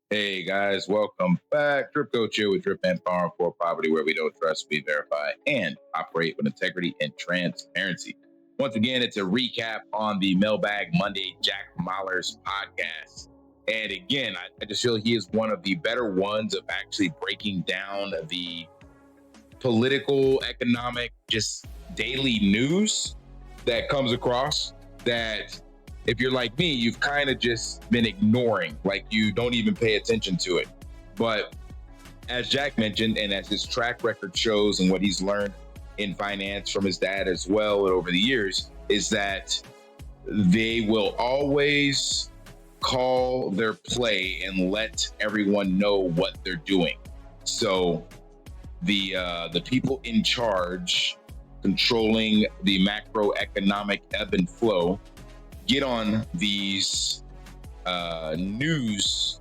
Hey guys, welcome back. Drip Coach here with Drip and Farm for Property, where we don't trust, we verify, and operate with integrity and transparency. Once again, it's a recap on the Mailbag Monday Jack Mahler's podcast. And again, I just feel he is one of the better ones of actually breaking down the political, economic, just daily news that comes across that if you're like me, you've kind of just been ignoring, like you don't even pay attention to it. But as Jack mentioned, and as his track record shows and what he's learned in finance from his dad as well over the years, is that they will always call their play and let everyone know what they're doing. So the people in charge controlling the macroeconomic ebb and flow get on these news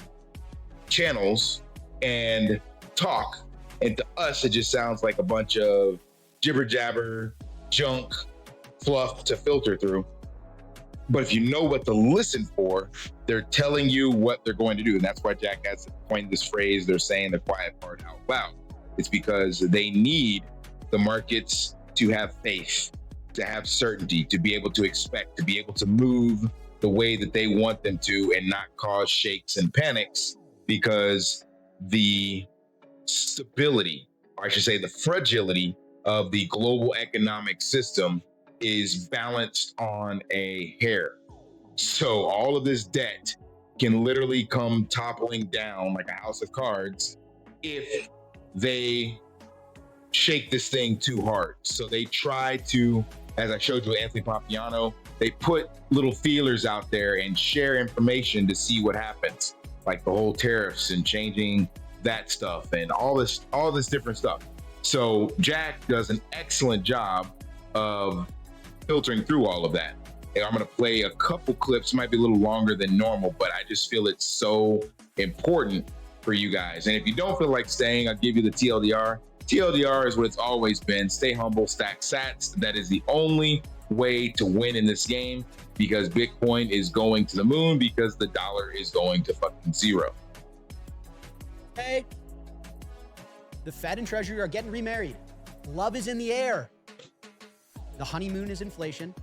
channels and talk, and to us it just sounds like a bunch of jibber jabber junk fluff to filter through. But if you know what to listen for, they're telling you what they're going to do. And that's why Jack has coined this phrase, they're saying the quiet part out loud. It's because they need the markets to have faith, to have certainty, to be able to expect, to be able to move the way that they want them to and not cause shakes and panics, because the stability, or I should say the fragility of the global economic system is balanced on a hair. So all of this debt can literally come toppling down like a house of cards if they shake this thing too hard. So they try to, as I showed you with Anthony Pompliano, they put little feelers out there and share information to see what happens, like the whole tariffs and changing that stuff and all this different stuff. So Jack does an excellent job of filtering through all of that. And I'm going to play a couple clips, might be a little longer than normal, but I just feel it's so important for you guys. And if you don't feel like staying, I'll give you the TLDR. TLDR is what it's always been. Stay humble, stack sats. That is the only way to win in this game, because Bitcoin is going to the moon, because the dollar is going to fucking zero. Hey, the Fed and Treasury are getting remarried. Love is in the air. The honeymoon is inflation,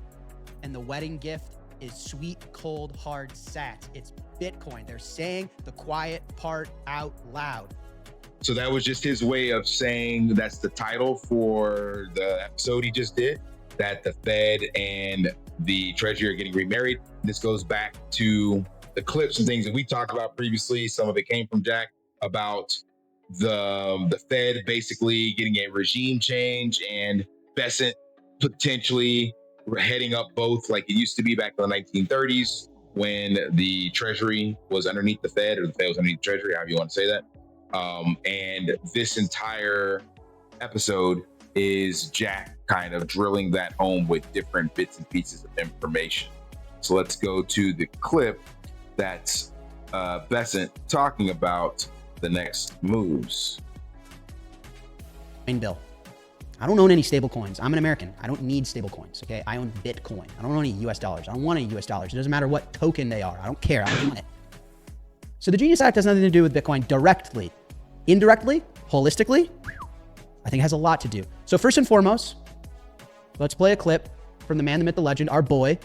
and the wedding gift is sweet, cold, hard sats. It's Bitcoin. They're saying the quiet part out loud. So that was just his way of saying that's the title for the episode he just did, that the Fed and the Treasury are getting remarried. This goes back to the clips and things that we talked about previously. Some of it came from Jack about the Fed basically getting a regime change and Bessent potentially heading up both, like it used to be back in the 1930s when the Treasury was underneath the Fed, or the Fed was underneath the Treasury, however you want to say that. And this entire episode is Jack kind of drilling that home with different bits and pieces of information. So let's go to the clip that's Bessent talking about the next moves. Bill, I don't own any stable coins. I'm an American. I don't need stable coins, okay? I own Bitcoin. I don't own any US dollars. I don't want any US dollars. It doesn't matter what token they are. I don't care. I don't want it. So the Genius Act has nothing to do with Bitcoin directly. Indirectly, holistically, I think it has a lot to do. So first and foremost, let's play a clip from the man, the myth, the legend, our boy,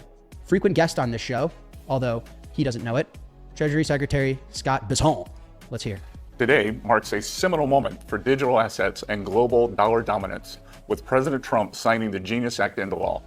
frequent guest on this show, although he doesn't know it, Treasury Secretary Scott Bessent. Let's hear. Today marks a seminal moment for digital assets and global dollar dominance, with President Trump signing the Genius Act into law.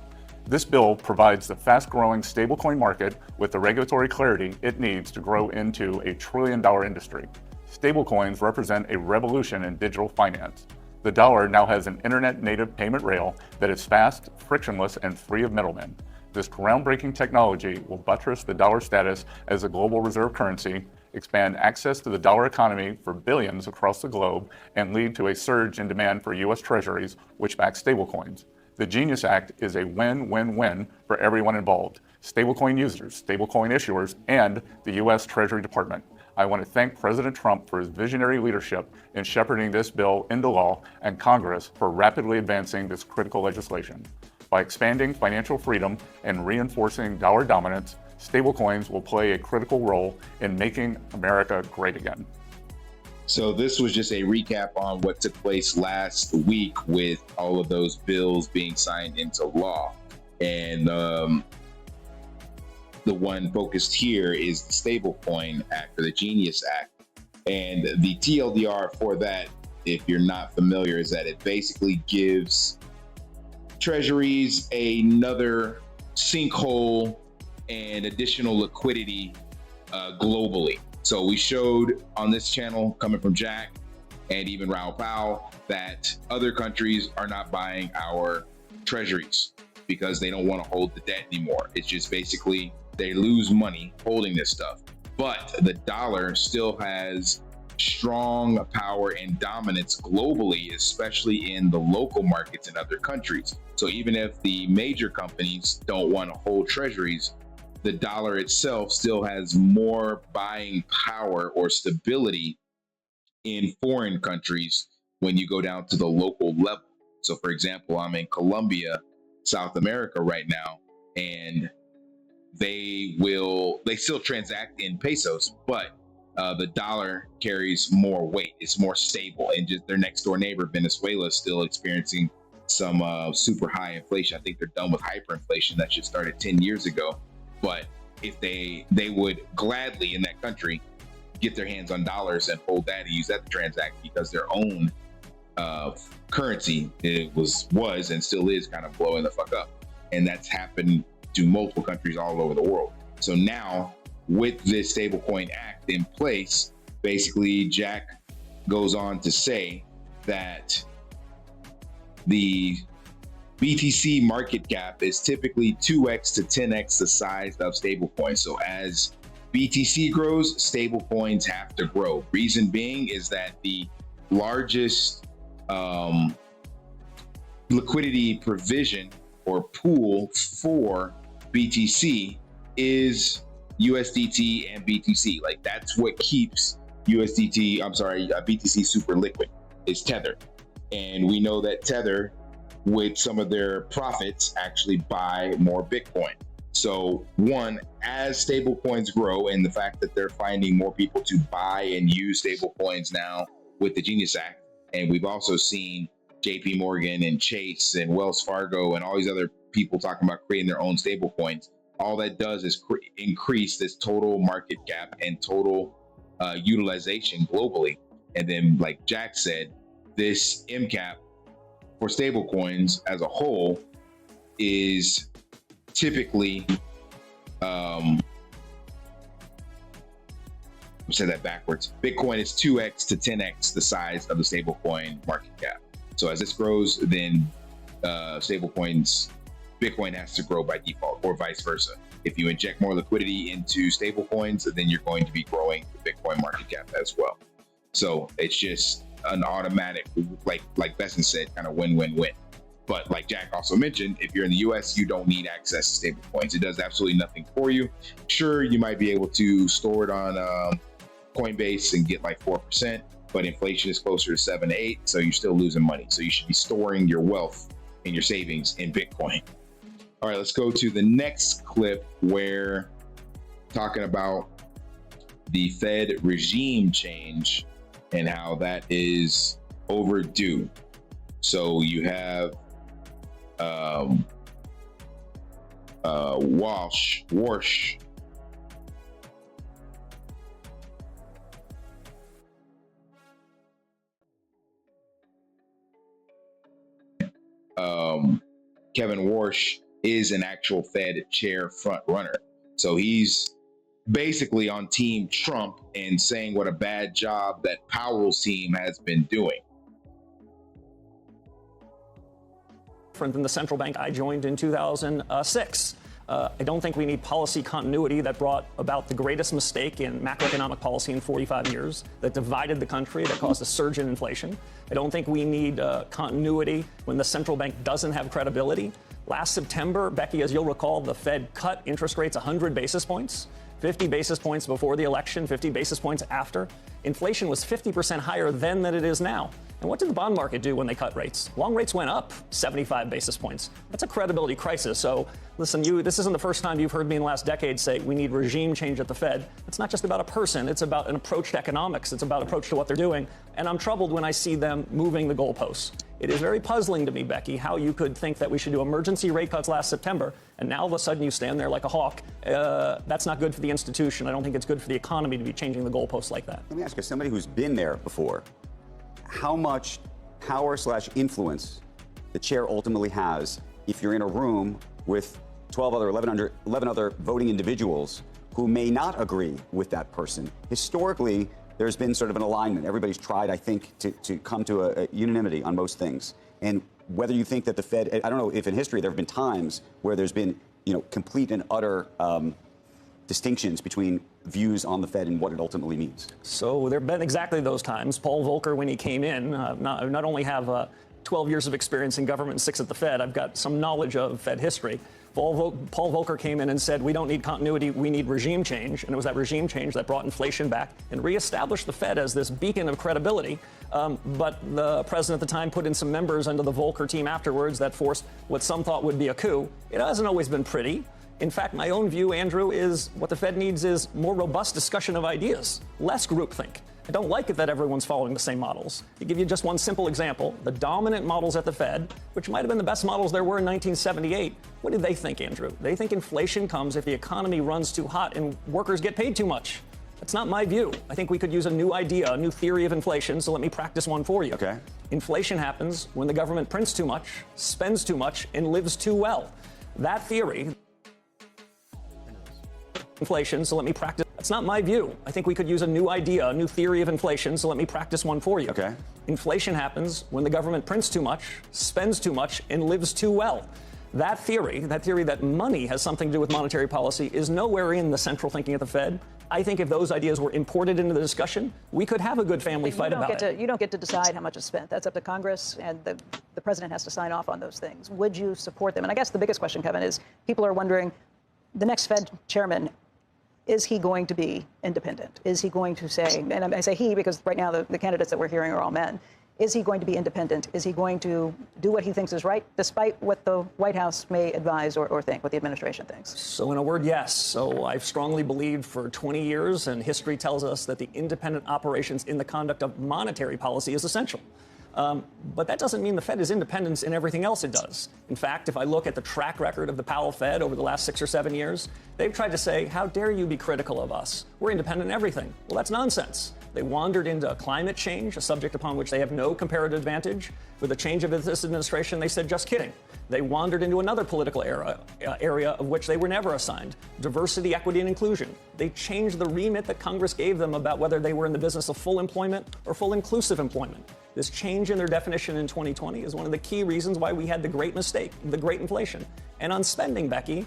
This bill provides the fast-growing stablecoin market with the regulatory clarity it needs to grow into a trillion-dollar industry. Stablecoins represent a revolution in digital finance. The dollar now has an internet-native payment rail that is fast, frictionless, and free of middlemen. This groundbreaking technology will buttress the dollar status as a global reserve currency, expand access to the dollar economy for billions across the globe, and lead to a surge in demand for U.S. treasuries, which back stablecoins. The Genius Act is a win-win-win for everyone involved: stablecoin users, stablecoin issuers, and the U.S. Treasury Department. I want to thank President Trump for his visionary leadership in shepherding this bill into law, and Congress for rapidly advancing this critical legislation. By expanding financial freedom and reinforcing dollar dominance, stablecoins will play a critical role in making America great again. So this was just a recap on what took place last week with all of those bills being signed into law. And the one focused here is the Stablecoin Act, or the Genius Act. And the TLDR for that, if you're not familiar, is that it basically gives treasuries another sinkhole and additional liquidity globally. So we showed on this channel, coming from Jack and even Raoul Powell, that other countries are not buying our treasuries because they don't want to hold the debt anymore. It's just basically they lose money holding this stuff. But the dollar still has strong power and dominance globally, especially in the local markets in other countries. So even if the major companies don't want to hold treasuries, the dollar itself still has more buying power or stability in foreign countries when you go down to the local level. So for example, I'm in Colombia, South America right now, and they still transact in pesos, but the dollar carries more weight. It's more stable, and just their next door neighbor, Venezuela, is still experiencing some super high inflation. I think they're done with hyperinflation. That shit started 10 years ago. But if they would gladly in that country get their hands on dollars and hold that and use that to transact, because their own currency was and still is kind of blowing the fuck up. And that's happened to multiple countries all over the world. So now with this Stablecoin Act in place, basically Jack goes on to say that the BTC market cap is typically 2x to 10x the size of stablecoins. So as BTC grows, stablecoins have to grow. Reason being is that the largest liquidity provision or pool for BTC is USDT and BTC. Like that's what keeps BTC super liquid, is Tether. And we know that Tether, with some of their profits, actually buy more Bitcoin. So one, as stable coins grow, and the fact that they're finding more people to buy and use stable coins now with the Genius Act, and we've also seen JP Morgan and Chase and Wells Fargo and all these other people talking about creating their own stable coins, all that does is increase this total market cap and total utilization globally. And then, like Jack said, this MCAP for stablecoins as a whole is typically, I'll say that backwards. Bitcoin is 2x to 10x the size of the stablecoin market cap. So as this grows, then stablecoins, Bitcoin has to grow by default, or vice versa. If you inject more liquidity into stablecoins, then you're going to be growing the Bitcoin market cap as well. So it's just an automatic, like Besson said, kind of win-win-win. But like Jack also mentioned, if you're in the US, you don't need access to stablecoins. It does absolutely nothing for you. Sure, you might be able to store it on Coinbase and get like 4%, but inflation is closer to 7 to 8, so you're still losing money. So you should be storing your wealth and your savings in Bitcoin. All right, let's go to the next clip where talking about the Fed regime change and how that is overdue. So you have Warsh. Kevin Warsh is an actual Fed chair front runner. So he's basically on Team Trump and saying what a bad job that Powell's team has been doing. Different than the central bank I joined in 2006. I don't think we need policy continuity that brought about the greatest mistake in macroeconomic policy in 45 years, that divided the country, that caused a surge in inflation. I don't think we need continuity when the central bank doesn't have credibility. Last September, Becky, as you'll recall, the Fed cut interest rates 100 basis points, 50 basis points before the election, 50 basis points after. Inflation was 50% higher then than it is now. And what did the bond market do when they cut rates? Long rates went up 75 basis points. That's a credibility crisis. So listen, this isn't the first time you've heard me in the last decade say we need regime change at the Fed. It's not just about a person. It's about an approach to economics. It's about approach to what they're doing. And I'm troubled when I see them moving the goalposts. It is very puzzling to me, Becky, how you could think that we should do emergency rate cuts last September, and now all of a sudden you stand there like a hawk. That's not good for the institution. I don't think it's good for the economy to be changing the goalposts like that. Let me ask you, somebody who's been there before, how much power/influence the chair ultimately has if you're in a room with 11 other voting individuals who may not agree with that person? Historically, there's been sort of an alignment. Everybody's tried, I think, to come to a unanimity on most things. And whether you think that the Fed, I don't know if in history there have been times where there's been, complete and utter distinctions between views on the Fed and what it ultimately means. So there have been exactly those times. Paul Volcker, when he came in, not only have 12 years of experience in government and 6 at the Fed, I've got some knowledge of Fed history. Paul Volcker came in and said, we don't need continuity, we need regime change. And it was that regime change that brought inflation back and reestablished the Fed as this beacon of credibility. But the president at the time put in some members under the Volcker team afterwards that forced what some thought would be a coup. It hasn't always been pretty. In fact, my own view, Andrew, is what the Fed needs is more robust discussion of ideas, less groupthink. I don't like it that everyone's following the same models. To give you just one simple example, the dominant models at the Fed, which might have been the best models there were in 1978, what did they think, Andrew? They think inflation comes if the economy runs too hot and workers get paid too much. That's not my view. I think we could use a new idea, a new theory of inflation, so let me practice one for you. Okay. Inflation happens when the government prints too much, spends too much, and lives too well. That theory, inflation, so let me practice. That's not my view. I think we could use a new idea, a new theory of inflation, so let me practice one for you. Okay. Inflation happens when the government prints too much, spends too much, and lives too well. That theory that money has something to do with monetary policy, is nowhere in the central thinking of the Fed. I think if those ideas were imported into the discussion, we could have a good family fight about it. You don't get to decide how much is spent. That's up to Congress, and the president has to sign off on those things. Would you support them? And I guess the biggest question, Kevin, is people are wondering, the next Fed chairman, is he going to be independent? Is he going to say, and I say he because right now the candidates that we're hearing are all men, is he going to be independent? Is he going to do what he thinks is right, despite what the White House may advise or think, what the administration thinks? So in a word, yes. So I've strongly believed for 20 years, and history tells us that the independent operations in the conduct of monetary policy is essential. But that doesn't mean the Fed is independent in everything else it does. In fact, if I look at the track record of the Powell Fed over the last 6 or 7 years, they've tried to say, how dare you be critical of us? We're independent in everything. Well, that's nonsense. They wandered into climate change, a subject upon which they have no comparative advantage. With the change of this administration, they said, just kidding. They wandered into another political area of which they were never assigned, diversity, equity, and inclusion. They changed the remit that Congress gave them about whether they were in the business of full employment or full inclusive employment. This change in their definition in 2020 is one of the key reasons why we had the great mistake, the great inflation. And on spending, Becky,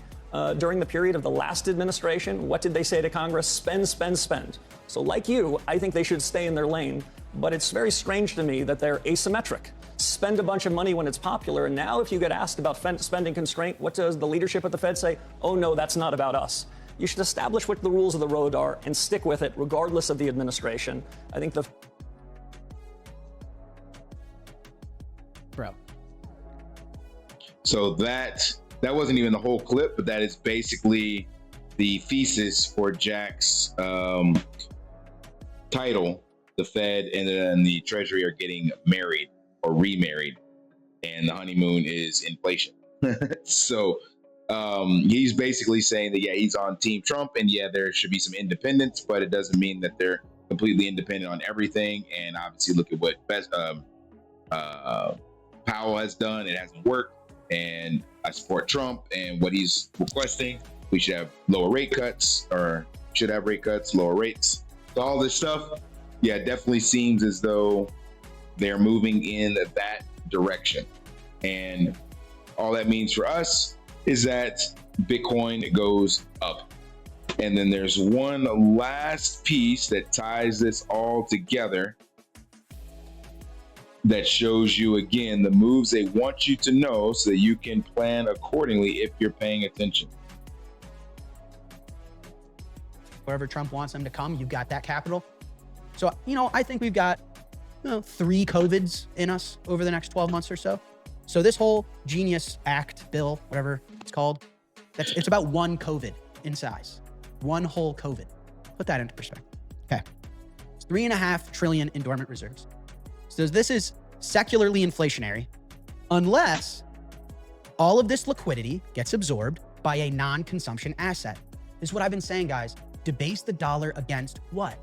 during the period of the last administration, what did they say to Congress? Spend, spend, spend. So like you, I think they should stay in their lane. But it's very strange to me that they're asymmetric. Spend a bunch of money when it's popular, and now if you get asked about spending constraint, what does the leadership at the Fed say? Oh no, that's not about us. You should establish what the rules of the road are and stick with it regardless of the administration. I think the... Bro. So that wasn't even the whole clip, but that is basically the thesis for Jack's title. The Fed and the Treasury are getting married or remarried, and the honeymoon is inflation. So he's basically saying that, yeah, he's on Team Trump, and yeah, there should be some independence, but it doesn't mean that they're completely independent on everything. And obviously, look at what Powell has done. It hasn't worked, and I support Trump and what he's requesting. We should have lower rate cuts, or should have rate cuts, lower rates. So all this stuff, yeah, it definitely seems as though they're moving in that direction. And all that means for us is that Bitcoin goes up. And then there's one last piece that ties this all together that shows you, again, the moves they want you to know so that you can plan accordingly if you're paying attention. Wherever Trump wants them to come, you've got that capital. So, I think we've got 3 COVIDs in us over the next 12 months or so. So this whole Genius Act bill, whatever it's called, it's about 1 COVID in size. 1 whole COVID. Put that into perspective. Okay. It's $3.5 trillion in dormant reserves. So this is secularly inflationary unless all of this liquidity gets absorbed by a non-consumption asset. This is what I've been saying, guys. Debase the dollar against what?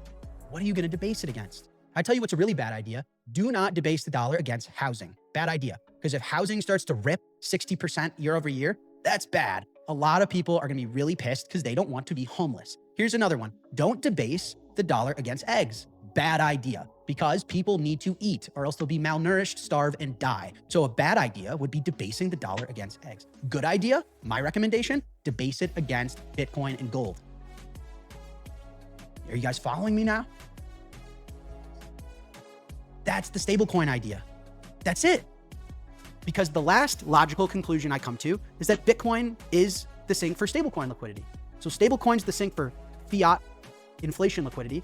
What are you going to debase it against? I tell you what's a really bad idea. Do not debase the dollar against housing. Bad idea. Because if housing starts to rip 60% year over year, that's bad. A lot of people are going to be really pissed because they don't want to be homeless. Here's another one. Don't debase the dollar against eggs. Bad idea. Because people need to eat or else they'll be malnourished, starve, and die. So a bad idea would be debasing the dollar against eggs. Good idea, my recommendation, debase it against Bitcoin and gold. Are you guys following me now? That's the stablecoin idea. That's it. Because the last logical conclusion I come to is that Bitcoin is the sink for stablecoin liquidity. So stablecoin's the sink for fiat inflation liquidity,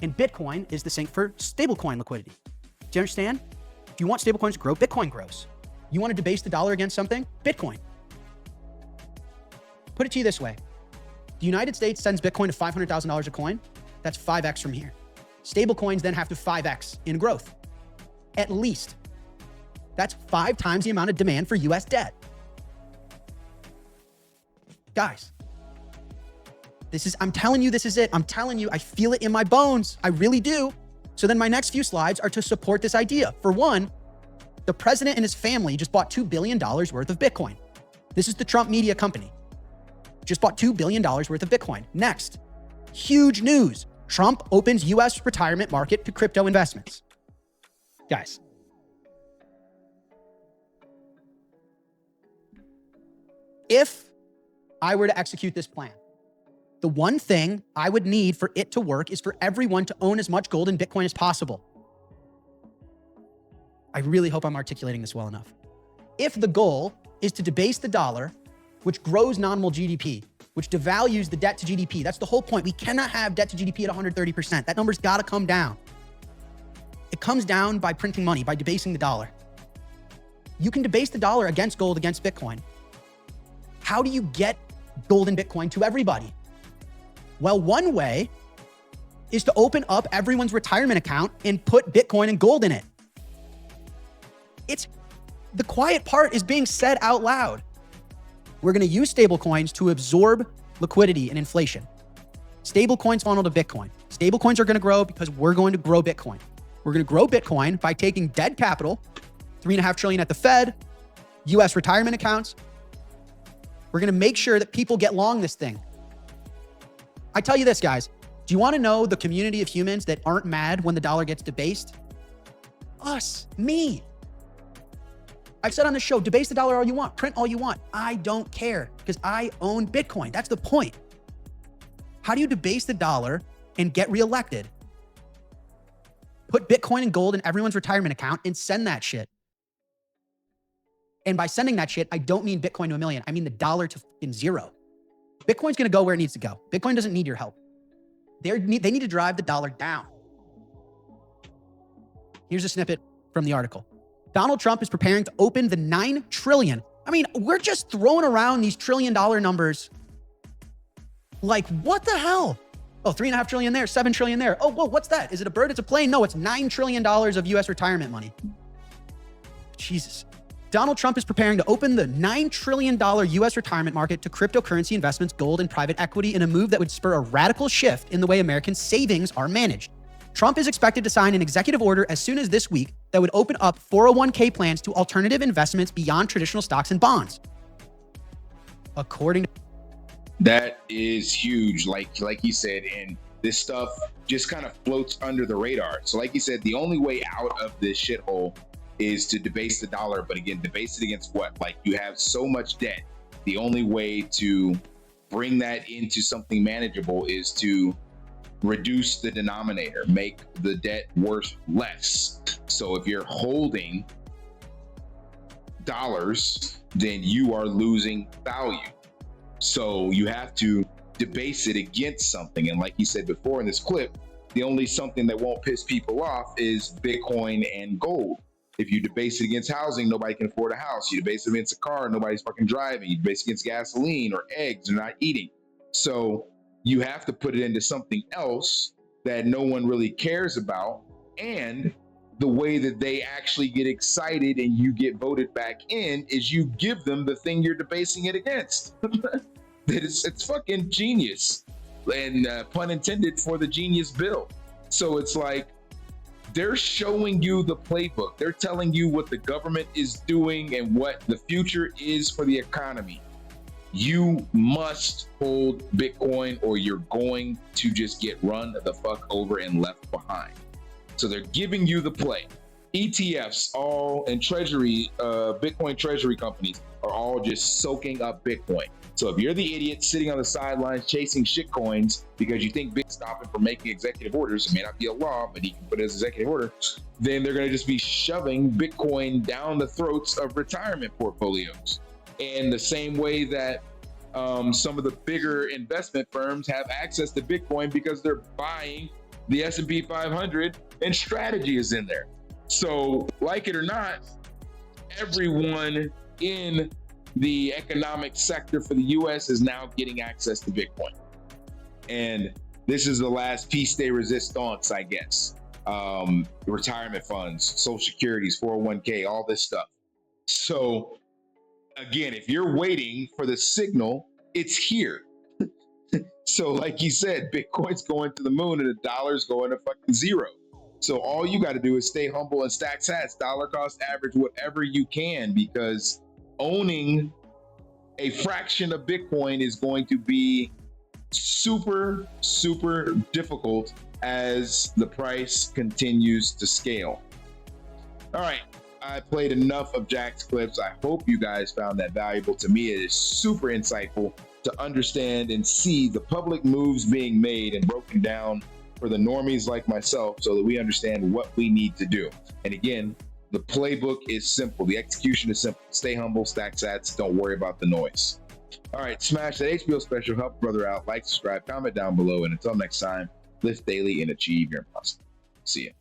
and Bitcoin is the sink for stablecoin liquidity. Do you understand? If you want stablecoins to grow, Bitcoin grows. You want to debase the dollar against something? Bitcoin. Put it to you this way. The United States sends Bitcoin to $500,000 a coin. That's 5x from here. Stablecoins then have to 5x in growth. At least. That's 5 times the amount of demand for US debt. Guys, I'm telling you, this is it. I'm telling you, I feel it in my bones. I really do. So then my next few slides are to support this idea. For one, the president and his family just bought $2 billion worth of Bitcoin. This is the Trump media company. Just bought $2 billion worth of Bitcoin. Next, huge news. Trump opens US retirement market to crypto investments. Guys, if I were to execute this plan, the one thing I would need for it to work is for everyone to own as much gold and Bitcoin as possible. I really hope I'm articulating this well enough. If the goal is to debase the dollar, which grows nominal GDP, which devalues the debt to GDP, that's the whole point. We cannot have debt to GDP at 130%. That number's got to come down. It comes down by printing money, by debasing the dollar. You can debase the dollar against gold, against Bitcoin. How do you get gold and Bitcoin to everybody? Well, one way is to open up everyone's retirement account and put Bitcoin and gold in it. The quiet part is being said out loud. We're going to use stablecoins to absorb liquidity and inflation. Stablecoins funnel to Bitcoin. Stablecoins are going to grow because we're going to grow Bitcoin. We're going to grow Bitcoin by taking dead capital, $3.5 trillion at the Fed, US retirement accounts. We're going to make sure that people get long this thing. I tell you this, guys. Do you want to know the community of humans that aren't mad when the dollar gets debased? Us, me. I've said on the show, debase the dollar all you want, print all you want. I don't care because I own Bitcoin. That's the point. How do you debase the dollar and get reelected? Put Bitcoin and gold in everyone's retirement account and send that shit. And by sending that shit, I don't mean Bitcoin to $1 million. I mean the dollar to zero. Bitcoin's going to go where it needs to go. Bitcoin doesn't need your help. They need to drive the dollar down. Here's a snippet from the article. Donald Trump is preparing to open the $9 trillion. I mean, we're just throwing around these $1 trillion numbers. Like, what the hell? Oh, $3.5 trillion there, $7 trillion there. Oh, whoa, what's that? Is it a bird? It's a plane? No, it's $9 trillion of US retirement money. Jesus. Donald Trump is preparing to open the $9 trillion US retirement market to cryptocurrency investments, gold, and private equity in a move that would spur a radical shift in the way American savings are managed. Trump is expected to sign an executive order as soon as this week that would open up 401k plans to alternative investments beyond traditional stocks and bonds. According to... That is huge, like you said, and this stuff just kind of floats under the radar. So like you said, the only way out of this shithole is to debase the dollar, but again, debase it against what? Like, you have so much debt. The only way to bring that into something manageable is to reduce the denominator, make the debt worth less. So if you're holding dollars, then you are losing value. So you have to debase it against something. And like you said before in this clip, The only something that won't piss people off is Bitcoin and gold. If you debase it against housing, nobody can afford a house. You debase it against a car, nobody's fucking driving. You debase it against gasoline or eggs, they're not eating. So you have to put it into something else that no one really cares about. And the way that they actually get excited and you get voted back in is you give them the thing you're debasing it against. It's fucking genius. And pun intended for the genius bill. So it's like, they're showing you the playbook. They're telling you what the government is doing and what the future is for the economy. You must hold Bitcoin or you're going to just get run the fuck over and left behind. So they're giving you the play. ETFs, all and Treasury, Bitcoin Treasury companies are all just soaking up Bitcoin. So if you're the idiot sitting on the sidelines chasing shit coins because you think Bitcoin's stopping from making executive orders, it may not be a law, but he can put it as executive order, then they're going to just be shoving Bitcoin down the throats of retirement portfolios. In the same way that some of the bigger investment firms have access to Bitcoin because they're buying the S&P 500 and strategy is in there. So like it or not, everyone in the economic sector for the US is now getting access to Bitcoin. And this is the last piece de resistance, I guess. Retirement funds, social securities, 401k, all this stuff. So again, if you're waiting for the signal, it's here. So like you said, Bitcoin's going to the moon and the dollar's going to fucking zero. So all you got to do is stay humble and stack sats, dollar cost average, whatever you can, because owning a fraction of Bitcoin is going to be super, super difficult as the price continues to scale. All right, I played enough of Jack's clips. I hope you guys found that valuable. To me, it is super insightful to understand and see the public moves being made and broken down for the normies like myself so that we understand what we need to do. And again, the playbook is simple. The execution is simple. Stay humble, stack sats, don't worry about the noise. All right, smash that HBO special, help a brother out, like, subscribe, comment down below, and until next time, lift daily and achieve your impossible. See ya.